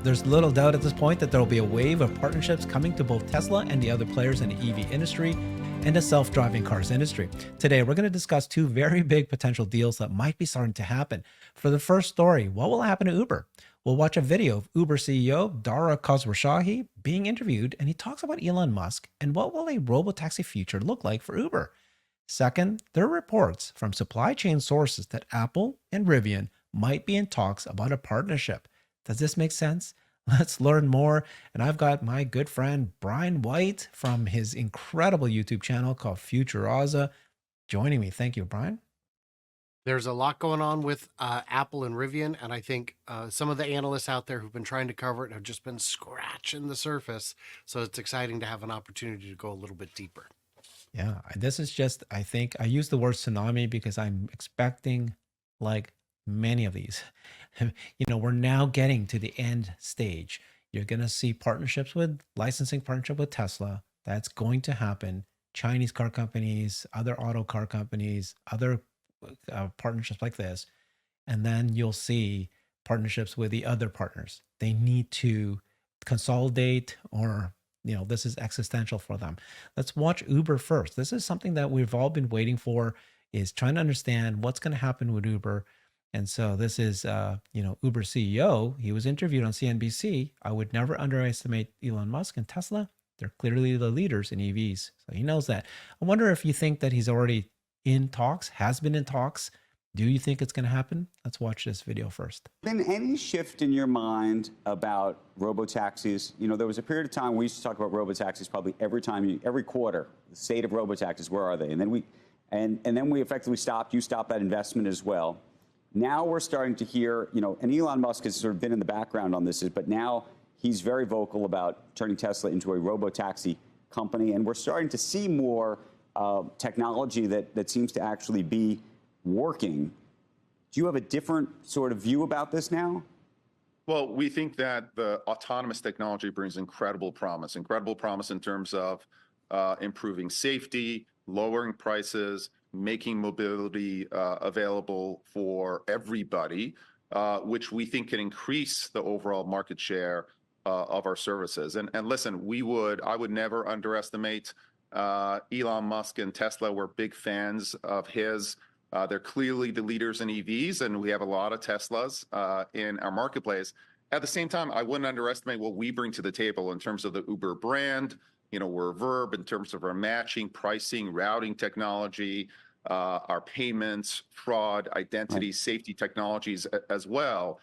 There's little doubt at this point that there will be a wave of partnerships coming to both Tesla and the other players in the EV industry and the self-driving cars industry. Today, we're going to discuss two very big potential deals that might be starting to happen. For the first story, what will happen to Uber? We'll watch a video of Uber CEO Dara Khosrowshahi being interviewed, and he talks about Elon Musk and what will a robotaxi future look like for Uber. Second, there are reports from supply chain sources that Apple and Rivian might be in talks about a partnership. Does this make sense? Let's learn more. And I've got my good friend Brian White from his incredible YouTube channel called FutureAza joining me. Thank you, Brian. There's a lot going on with Apple and Rivian, and I think some of the analysts out there who've been trying to cover it have just been scratching the surface. So it's exciting to have an opportunity to go a little bit deeper. Yeah, this is just, I think I use the word tsunami because I'm expecting like many of these. We're now getting to the end stage. You're going to see partnerships with licensing partnership with Tesla. That's going to happen. Chinese car companies, other auto car companies, other partnerships like this. And then you'll see partnerships with the other partners. They need to consolidate or this is existential for them. Let's watch Uber first. This is something that we've all been waiting for, is trying to understand what's going to happen with Uber. And so this is, Uber CEO. He was interviewed on CNBC. I would never underestimate Elon Musk and Tesla. They're clearly the leaders in EVs. So he knows that. I wonder if you think that he's already in talks, has been in talks. Do you think it's going to happen? Let's watch this video first. Been any shift in your mind about robotaxis? There was a period of time we used to talk about robotaxis probably every quarter. The state of robotaxis, where are they? And then we effectively stopped. You stopped that investment as well. Now we're starting to hear, and Elon Musk has sort of been in the background on this, but now he's very vocal about turning Tesla into a robotaxi company, and we're starting to see more technology that seems to actually be working. Do you have a different sort of view about this now? Well, we think that the autonomous technology brings incredible promise in terms of improving safety, lowering prices, making mobility available for everybody, which we think can increase the overall market share of our services. And listen, I would never underestimate Elon Musk and Tesla. We're big fans of his. They're clearly the leaders in EVs, and we have a lot of Teslas in our marketplace. At the same time, I wouldn't underestimate what we bring to the table in terms of the Uber brand. We're Verb in terms of our matching, pricing, routing technology, our payments, fraud, identity, safety technologies as well.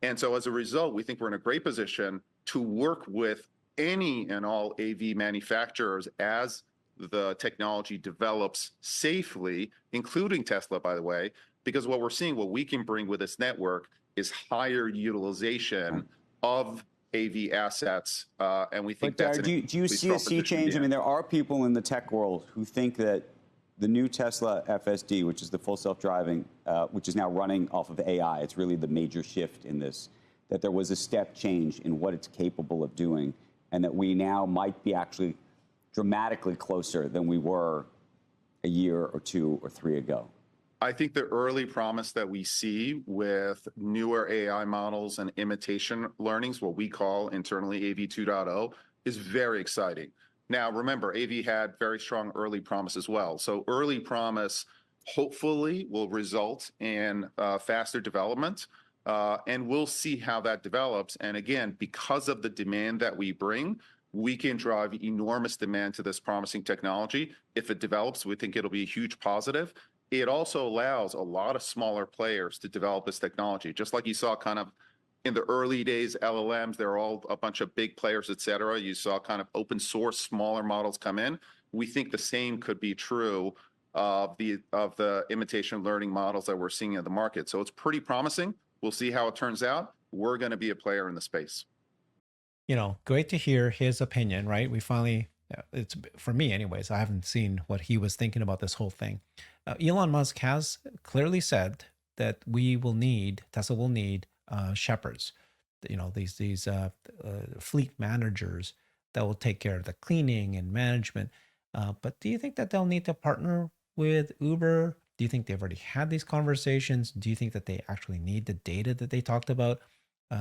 And so as a result, we think we're in a great position to work with any and all AV manufacturers as the technology develops safely, including Tesla, by the way, because what we can bring with this network is higher utilization of AV assets, and we think that's do you see a sea change? I mean, there are people in the tech world who think that the new Tesla FSD, which is the full self-driving, which is now running off of AI, it's really the major shift in this, that there was a step change in what it's capable of doing, and that we now might be actually dramatically closer than we were a year or 2 or 3 ago. I think the early promise that we see with newer AI models and imitation learnings, what we call internally AV 2.0, is very exciting. Now, remember, AV had very strong early promise as well. So early promise hopefully will result in faster development, and we'll see how that develops. And again, because of the demand that we bring, we can drive enormous demand to this promising technology. If it develops, we think it'll be a huge positive. It also allows a lot of smaller players to develop this technology. Just like you saw kind of in the early days, LLMs, they're all a bunch of big players, et cetera. You saw kind of open source, smaller models come in. We think the same could be true of the imitation learning models that we're seeing in the market. So it's pretty promising. We'll see how it turns out. We're going to be a player in the space. Great to hear his opinion, right? We finally, it's for me anyways, I haven't seen what he was thinking about this whole thing. Elon Musk has clearly said that Tesla will need shepherds, these fleet managers that will take care of the cleaning and management. But do you think that they'll need to partner with Uber? Do you think they've already had these conversations? Do you think that they actually need the data that they talked about?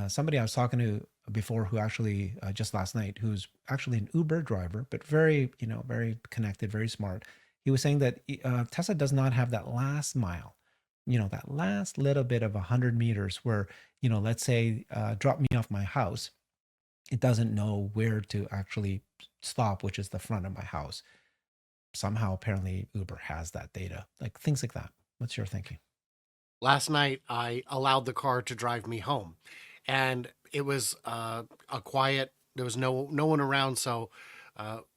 somebody I was talking to before, who actually just last night, who's actually an Uber driver, but very, very connected, very smart. He was saying that Tesla does not have that last mile, that last little bit of 100 meters where, let's say, drop me off my house. It doesn't know where to actually stop, which is the front of my house. Somehow, apparently, Uber has that data, like things like that. What's your thinking? Last night, I allowed the car to drive me home, and it was a quiet. There was no one around, so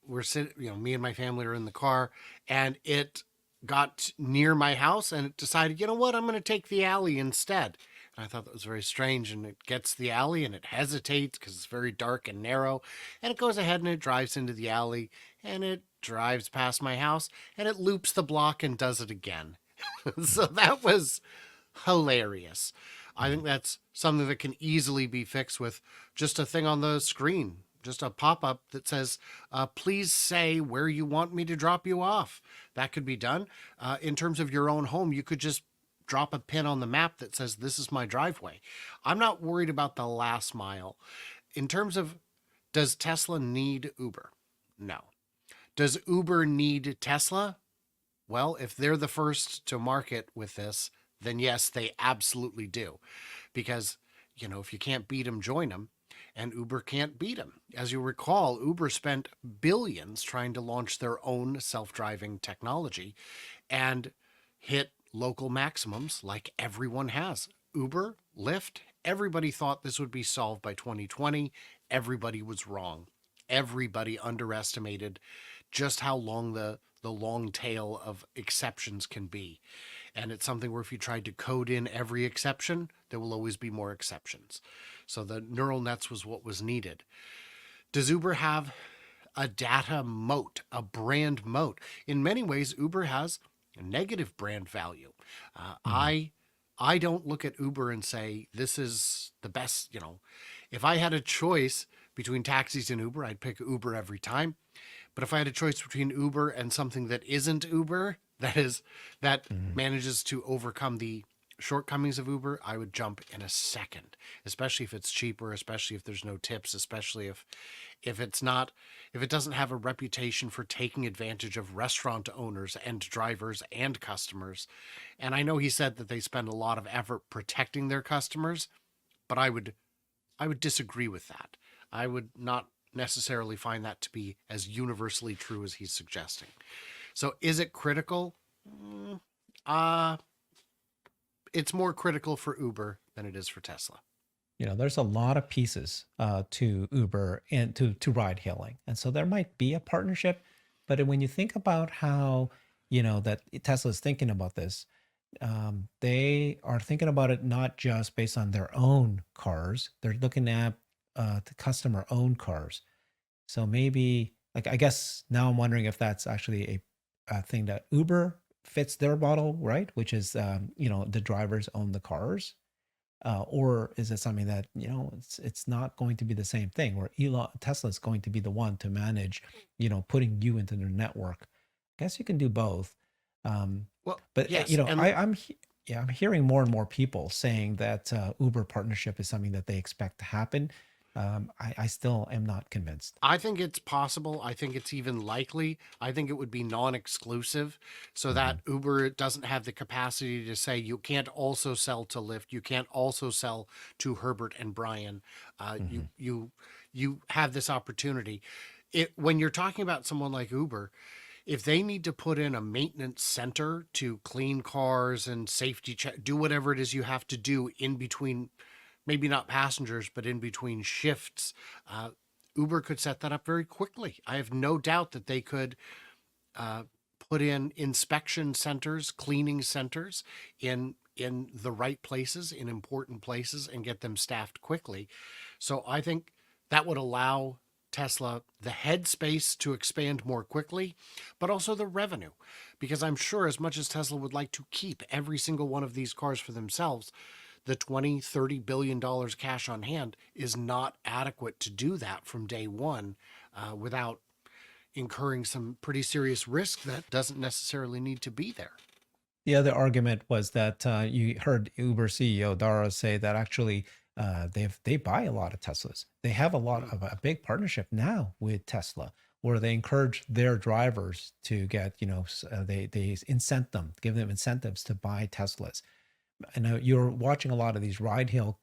we're sitting. Me and my family are in the car, and it got near my house, and it decided, you know what, I'm going to take the alley instead. And I thought that was very strange. And it gets the alley, and it hesitates because it's very dark and narrow, and it goes ahead and it drives into the alley, and it drives past my house, and it loops the block and does it again. So that was hilarious. I think that's something that can easily be fixed with just a thing on the screen, just a pop up that says, please say where you want me to drop you off. That could be done. In terms of your own home, you could just drop a pin on the map that says, this is my driveway. I'm not worried about the last mile. In terms of, does Tesla need Uber? No. Does Uber need Tesla? Well, if they're the first to market with this, then yes, they absolutely do. Because, if you can't beat them, join them. And Uber can't beat them. As you recall, Uber spent billions trying to launch their own self-driving technology and hit local maximums like everyone has. Uber, Lyft, everybody thought this would be solved by 2020. Everybody was wrong. Everybody underestimated just how long the long tail of exceptions can be. And it's something where if you tried to code in every exception, there will always be more exceptions. So the neural nets was what was needed. Does Uber have a data moat, a brand moat? In many ways, Uber has a negative brand value. I don't look at Uber and say, this is the best. If I had a choice between taxis and Uber, I'd pick Uber every time. But if I had a choice between Uber and something that isn't Uber, that manages to overcome the shortcomings of Uber, I would jump in a second, especially if it's cheaper, especially if there's no tips, especially if it doesn't have a reputation for taking advantage of restaurant owners and drivers and customers. And I know he said that they spend a lot of effort protecting their customers, but I would disagree with that. I would not necessarily find that to be as universally true as he's suggesting. So is it critical? It's more critical for Uber than it is for Tesla. There's a lot of pieces to Uber and to ride hailing. And so there might be a partnership, but when you think about how, that Tesla is thinking about this, they are thinking about it not just based on their own cars. They're looking at the customer owned cars. So maybe, like, I guess now I'm wondering if that's actually a thing that Uber fits their model, right? Which is, the drivers own the cars. Or is it something that, it's not going to be the same thing, where Tesla is going to be the one to manage, putting you into their network. I guess you can do both. Well, But yes, and I'm hearing more and more people saying that Uber partnership is something that they expect to happen. I still am not convinced. I think it's possible. I think it's even likely. I think it would be non-exclusive so that Uber doesn't have the capacity to say you can't also sell to Lyft. You can't also sell to Herbert and Brian. You have this opportunity. When you're talking about someone like Uber, if they need to put in a maintenance center to clean cars and safety check, do whatever it is you have to do in between, maybe not passengers, but in between shifts, Uber could set that up very quickly. I have no doubt that they could put in inspection centers, cleaning centers in the right places, in important places, and get them staffed quickly. So I think that would allow Tesla the headspace to expand more quickly, but also the revenue. Because I'm sure, as much as Tesla would like to keep every single one of these cars for themselves, the $20-30 billion cash on hand is not adequate to do that from day one without incurring some pretty serious risk that doesn't necessarily need to be there. The other argument was that you heard Uber CEO Dara say that actually they buy a lot of Teslas. They have a lot of a big partnership now with Tesla, where they encourage their drivers to get, they incent them, give them incentives to buy Teslas. I know you're watching a lot of these ride-hail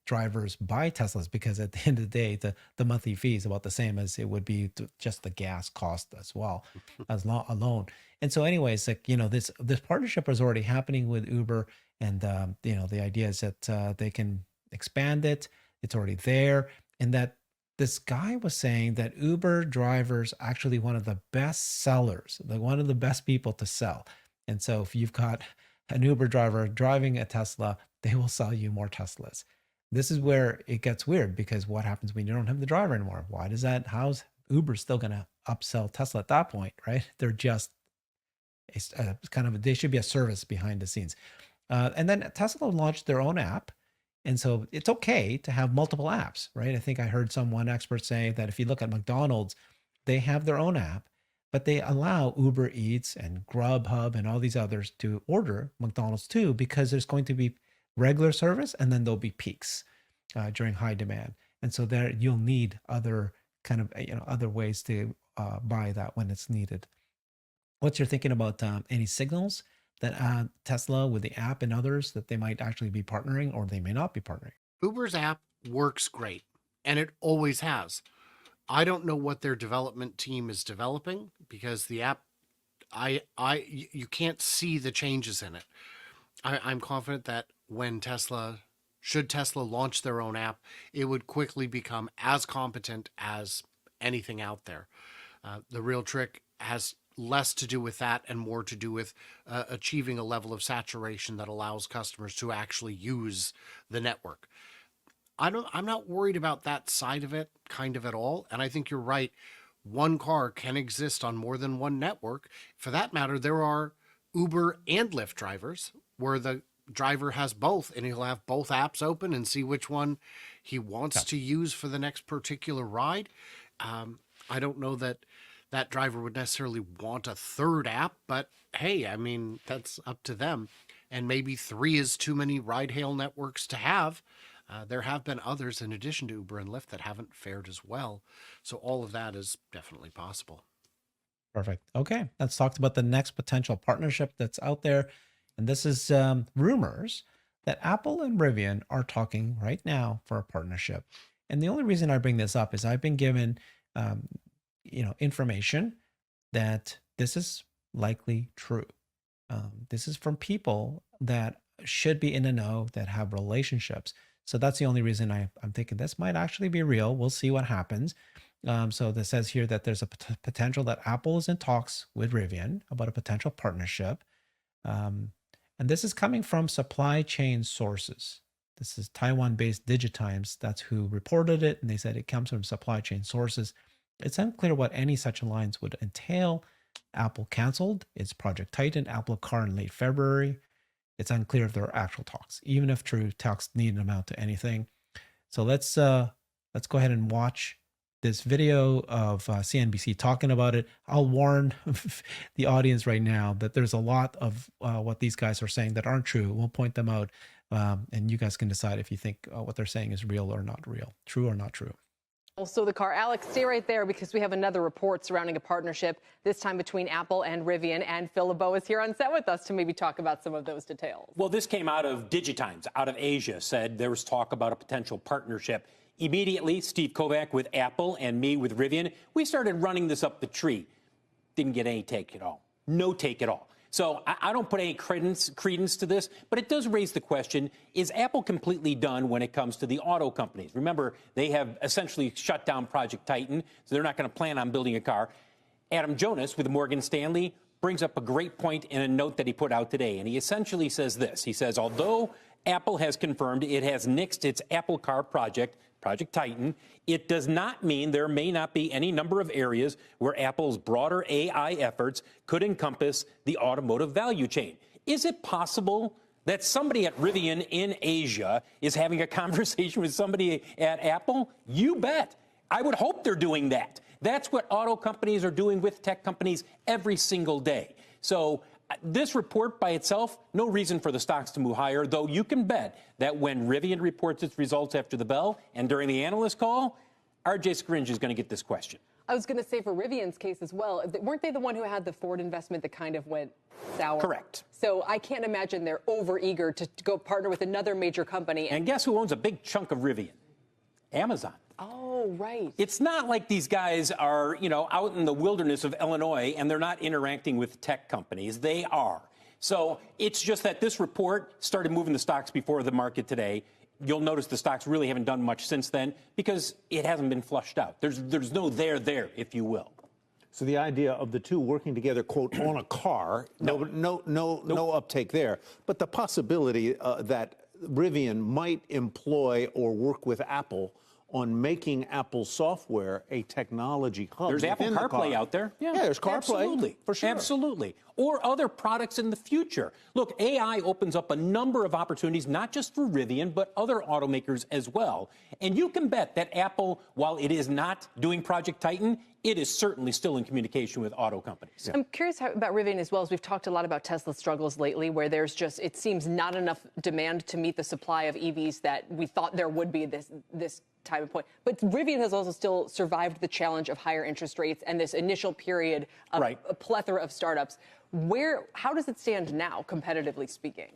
drivers buy Teslas because at the end of the day, the monthly fee is about the same as it would be just the gas cost as well alone. And so, anyways, like this partnership is already happening with Uber, and the idea is that they can expand it. It's already there, and that this guy was saying that Uber drivers actually one of the best sellers, like one of the best people to sell. And so, if you've got an Uber driver driving a Tesla, they will sell you more Teslas. This is where it gets weird, because what happens when you don't have the driver anymore? Why does that? How's Uber still going to upsell Tesla at that point, right? They're just it's they should be a service behind the scenes. And then Tesla launched their own app. And so it's okay to have multiple apps, right? I think I heard one expert say that if you look at McDonald's, they have their own app, but they allow Uber Eats and Grubhub and all these others to order McDonald's too, because there's going to be regular service and then there'll be peaks during high demand. And so there you'll need other kind of, other ways to buy that when it's needed. What's your thinking about any signals that Tesla with the app and others that they might actually be partnering, or they may not be partnering? Uber's app works great, and it always has. I don't know what their development team is developing, because the app, you can't see the changes in it. I'm confident that should Tesla launch their own app, it would quickly become as competent as anything out there. The real trick has less to do with that and more to do with achieving a level of saturation that allows customers to actually use the network. I'm not worried about that side of it kind of at all. And I think you're right. One car can exist on more than one network. For that matter, there are Uber and Lyft drivers where the driver has both, and he'll have both apps open and see which one he wants to use for the next particular ride. I don't know that driver would necessarily want a third app, but hey, I mean, that's up to them. And maybe 3 is too many ride-hail networks to have. There have been others in addition to Uber and Lyft that haven't fared as well. So all of that is definitely possible. Perfect. Okay, let's talk about the next potential partnership that's out there. And this is rumors that Apple and Rivian are talking right now for a partnership. And the only reason I bring this up is I've been given information that this is likely true. This is from people that should be in the know, that have relationships. So that's the only reason I'm thinking this might actually be real. We'll see what happens. So this says here that there's a potential that Apple is in talks with Rivian about a potential partnership. And this is coming from supply chain sources. This is Taiwan-based Digitimes. That's who reported it. And they said it comes from supply chain sources. It's unclear what any such alliance would entail. Apple canceled its Project Titan Apple car in late February. It's unclear if there are actual talks, even if true talks need to amount to anything. So let's go ahead and watch this video of CNBC talking about it. I'll warn the audience right now that there's a lot of what these guys are saying that aren't true. We'll point them out, and you guys can decide if you think what they're saying is real or not real, true or not true. Also the car. Alex, stay right there because we have another report surrounding a partnership, this time between Apple and Rivian. And Phil LeBeau is here on set with us to maybe talk about some of those details. Well, this came out of Digitimes, out of Asia, said there was talk about a potential partnership. Immediately, Steve Kovac with Apple and me with Rivian, we started running this up the tree. Didn't get any take at all. No take at all. So I don't put any credence to this, but it does raise the question, is Apple completely done when it comes to the auto companies? Remember, they have essentially shut down Project Titan, so they're not going to plan on building a car. Adam Jonas with Morgan Stanley brings up a great point in a note that he put out today, and he essentially says this. He says, although Apple has confirmed it has nixed its Apple car project, Project Titan, it does not mean there may not be any number of areas where Apple's broader AI efforts could encompass the automotive value chain. Is it possible that somebody at Rivian in Asia is having a conversation with somebody at Apple? You bet. I would hope they're doing that. That's what auto companies are doing with tech companies every single day. So This report by itself, no reason for the stocks to move higher, though you can bet that when Rivian reports its results after the bell and during the analyst call, RJ Scringe is going to get this question. I was going to say for Rivian's case as well, weren't they the one who had the Ford investment that kind of went sour? Correct. So I can't imagine they're overeager to go partner with another major company. And guess who owns a big chunk of Rivian? Amazon. Oh, right. It's not like these guys are, out in the wilderness of Illinois and they're not interacting with tech companies. They are. So it's just that this report started moving the stocks before the market today. You'll notice the stocks really haven't done much since then because it hasn't been flushed out. There's no there, if you will. So the idea of the two working together, quote, on a car, no uptake there. But the possibility that Rivian might employ or work with Apple on making Apple software a technology hub. There's Apple CarPlay out there. Yeah, there's CarPlay. Absolutely. For sure. Absolutely. Or other products in the future. Look, AI opens up a number of opportunities, not just for Rivian, but other automakers as well. And you can bet that Apple, while it is not doing Project Titan, it is certainly still in communication with auto companies. Yeah. I'm curious about Rivian as well, as we've talked a lot about Tesla's struggles lately, where there's just, it seems, not enough demand to meet the supply of EVs that we thought there would be this time and point. But Rivian has also still survived the challenge of higher interest rates and this initial period of a plethora of startups. How does it stand now, competitively speaking?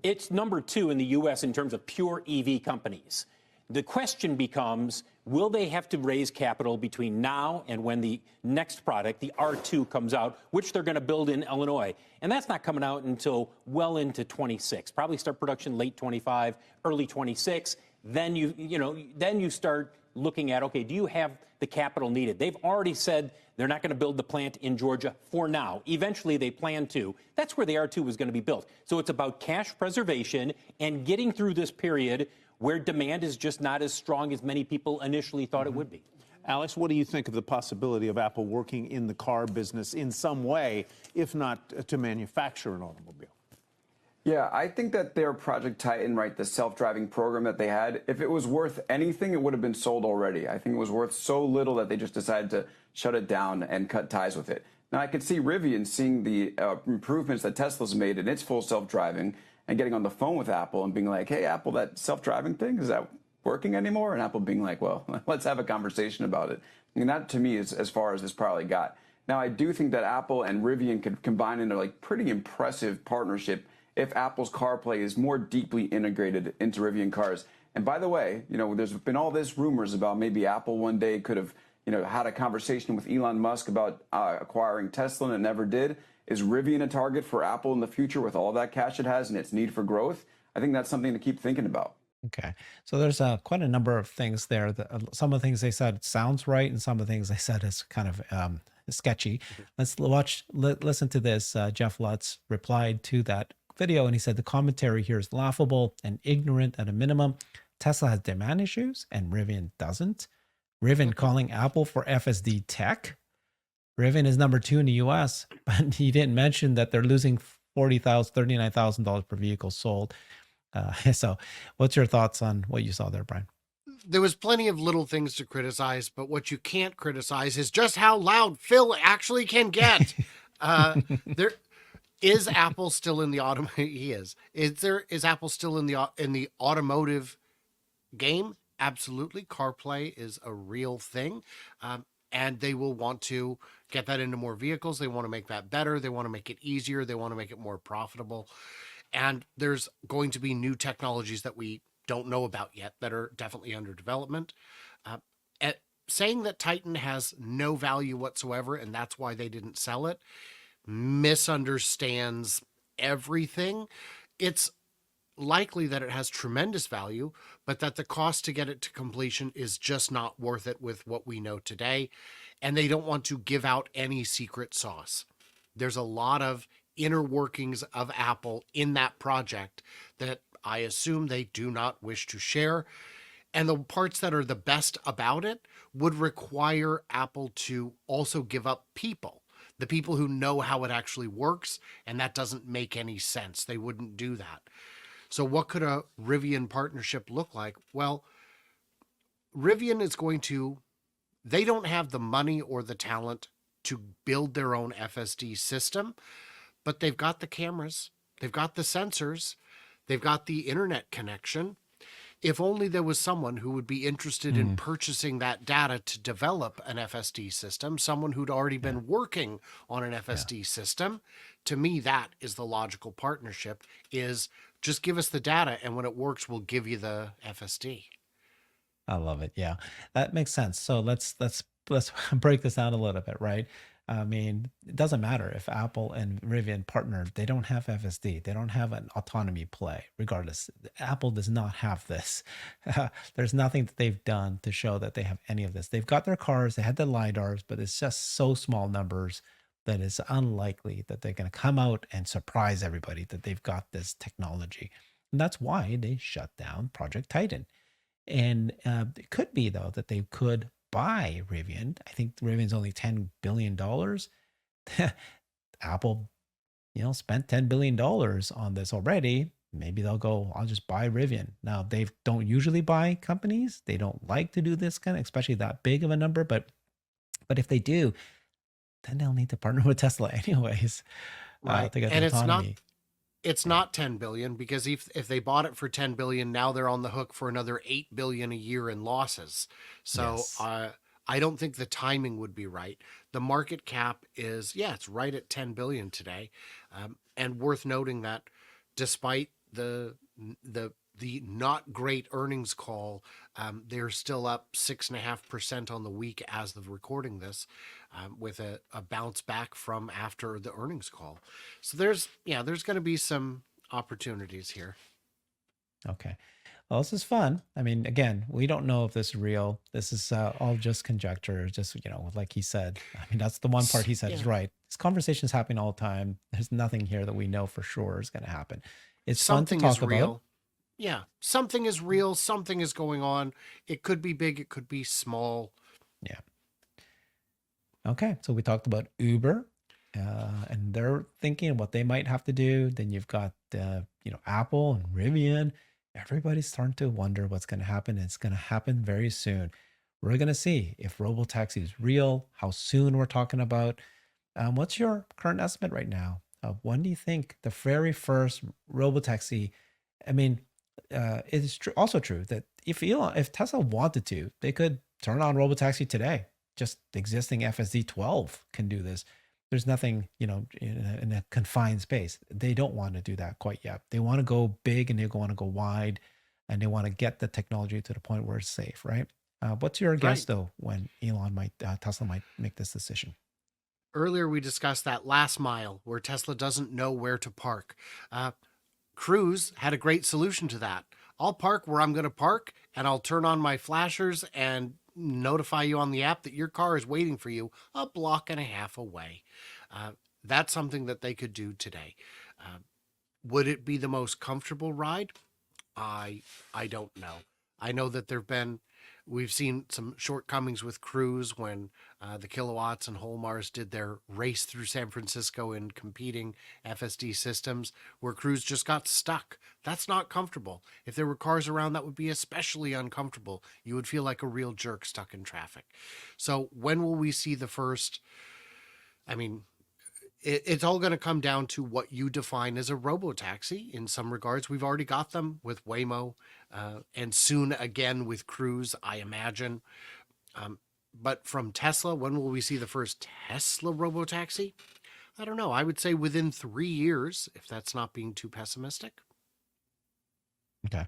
It's number 2 in the U.S. in terms of pure EV companies. The question becomes, will they have to raise capital between now and when the next product, the R2, comes out, which they're going to build in Illinois? And that's not coming out until well into 26. Probably start production late 25, early 26. Then you start looking at, okay, do you have the capital needed? They've already said they're not going to build the plant in Georgia for now. Eventually, they plan to. That's where the R2 was going to be built. So it's about cash preservation and getting through this period where demand is just not as strong as many people initially thought it would be. Alex, what do you think of the possibility of Apple working in the car business in some way, if not to manufacture an automobile? Yeah, I think that their Project Titan, right, the self-driving program that they had, if it was worth anything, it would have been sold already. I think it was worth so little that they just decided to shut it down and cut ties with it. Now, I could see Rivian seeing the improvements that Tesla's made in its full self-driving and getting on the phone with Apple and being like, hey, Apple, that self-driving thing, is that working anymore? And Apple being like, well, let's have a conversation about it. And that, to me, is as far as this probably got. Now, I do think that Apple and Rivian could combine into like pretty impressive partnership if Apple's CarPlay is more deeply integrated into Rivian cars. And by the way, there's been all this rumors about maybe Apple one day could have, had a conversation with Elon Musk about acquiring Tesla, and it never did. Is Rivian a target for Apple in the future with all that cash it has and its need for growth? I think that's something to keep thinking about. Okay, so there's quite a number of things there. Some of the things they said sounds right, and some of the things they said is kind of sketchy. Let's listen to this. Jeff Lutz replied to that video, and he said the commentary here is laughable and ignorant at a minimum. Tesla has demand issues, and Rivian doesn't. Rivian calling Apple for FSD tech. Rivian is number 2 in the U.S., but he didn't mention that they're losing $39,000 per vehicle sold. So what's your thoughts on what you saw there, Brian? There was plenty of little things to criticize, but what you can't criticize is just how loud Phil actually can get. There is Apple still in the He is. Is Apple still in the automotive game? Absolutely. CarPlay is a real thing. And they will want to get that into more vehicles. They want to make that better. They want to make it easier. They want to make it more profitable. And there's going to be new technologies that we don't know about yet that are definitely under development. Saying that Titan has no value whatsoever and that's why they didn't sell it misunderstands everything. It's likely that it has tremendous value, but that the cost to get it to completion is just not worth it with what we know today. And they don't want to give out any secret sauce. There's a lot of inner workings of Apple in that project that I assume they do not wish to share. And the parts that are the best about it would require Apple to also give up people, the people who know how it actually works. And that doesn't make any sense. They wouldn't do that. So what could a Rivian partnership look like? Well, Rivian is they don't have the money or the talent to build their own FSD system, but they've got the cameras, they've got the sensors, they've got the internet connection. If only there was someone who would be interested in purchasing that data to develop an FSD system, someone who'd already been working on an FSD system. To me, that is the logical partnership, is just give us the data, and when it works, we'll give you the FSD. I love it. Yeah, that makes sense. So let's break this down a little bit, right? I mean, it doesn't matter if Apple and Rivian partner, they don't have FSD. They don't have an autonomy play, regardless. Apple does not have this. There's nothing that they've done to show that they have any of this. They've got their cars, they had the LiDARs, but it's just so small numbers that it's unlikely that they're going to come out and surprise everybody that they've got this technology. And that's why they shut down Project Titan. And it could be, though, that they could buy Rivian. I think Rivian's only $10 billion. Apple, spent $10 billion on this already. Maybe they'll go, I'll just buy Rivian. Now, they don't usually buy companies. They don't like to do this kind of, especially that big of a number. But if they do, then they'll need to partner with Tesla anyways. Right. To get And the autonomy. it's not 10 billion, because if they bought it for 10 billion, now they're on the hook for another 8 billion a year in losses. So Yes. I don't think the timing would be right. The market cap is, it's right at 10 billion today. And worth noting that despite the not great earnings call, they're still up 6.5% on the week as of recording this, with a bounce back from after the earnings call. So there's going to be some opportunities here. Okay. Well, this is fun. I mean, again, we don't know if this is real. This is all just conjecture. Just, like he said. I mean, that's the one part he said is right. This conversation is happening all the time. There's nothing here that we know for sure is going to happen. It's Something fun to is talk real. about. Yeah, something is real. Something is going on. It could be big. It could be small. Yeah. Okay. So we talked about Uber, and they're thinking what they might have to do. Then you've got, Apple and Rivian. Everybody's starting to wonder what's going to happen. It's going to happen very soon. We're going to see if robotaxi is real, how soon we're talking about. What's your current estimate right now? When do you think the very first robotaxi? I mean, it is also true that if Tesla wanted to, they could turn on robotaxi today. Just the existing FSD 12 can do this. There's nothing, in a confined space. They don't want to do that quite yet. They want to go big and they want to go wide, and they want to get the technology to the point where it's safe, right? What's your guess, though, when Tesla might make this decision? Earlier, we discussed that last mile where Tesla doesn't know where to park. Cruise had a great solution to that. I'll park where I'm going to park, and I'll turn on my flashers and notify you on the app that your car is waiting for you a block and a half away. That's something that they could do today. Would it be the most comfortable ride? I don't know. I know that we've seen some shortcomings with Cruise when the Kilowatts and Holmars did their race through San Francisco in competing FSD systems, where Cruise just got stuck. That's not comfortable. If there were cars around, that would be especially uncomfortable. You would feel like a real jerk stuck in traffic. So when will we see the first? I mean, it's all going to come down to what you define as a robotaxi. In some regards, we've already got them with Waymo, and soon again with Cruise, I imagine. But from Tesla, when will we see the first Tesla robotaxi? I don't know. I would say within 3 years, if that's not being too pessimistic. Okay.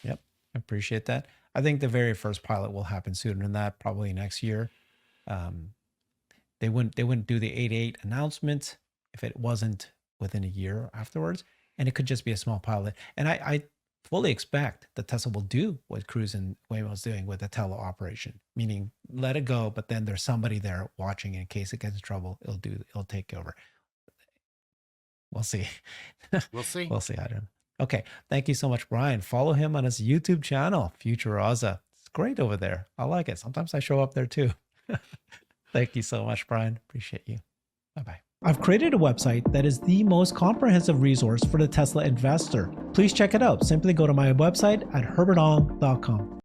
Yep. I appreciate that. I think the very first pilot will happen sooner than that, probably next year. They wouldn't do the 8.8 announcement if it wasn't within a year afterwards. And it could just be a small pilot. And I fully expect that Tesla will do what Cruise and Waymo is doing with the tele-operation, meaning let it go, but then there's somebody there watching in case it gets in trouble. It'll take over. We'll see. We'll see. We'll see. I don't know. Okay. Thank you so much, Brian. Follow him on his YouTube channel, FutureAza. It's great over there. I like it. Sometimes I show up there too. Thank you so much, Brian. Appreciate you. Bye-bye. I've created a website that is the most comprehensive resource for the Tesla investor. Please check it out. Simply go to my website at herbertong.com.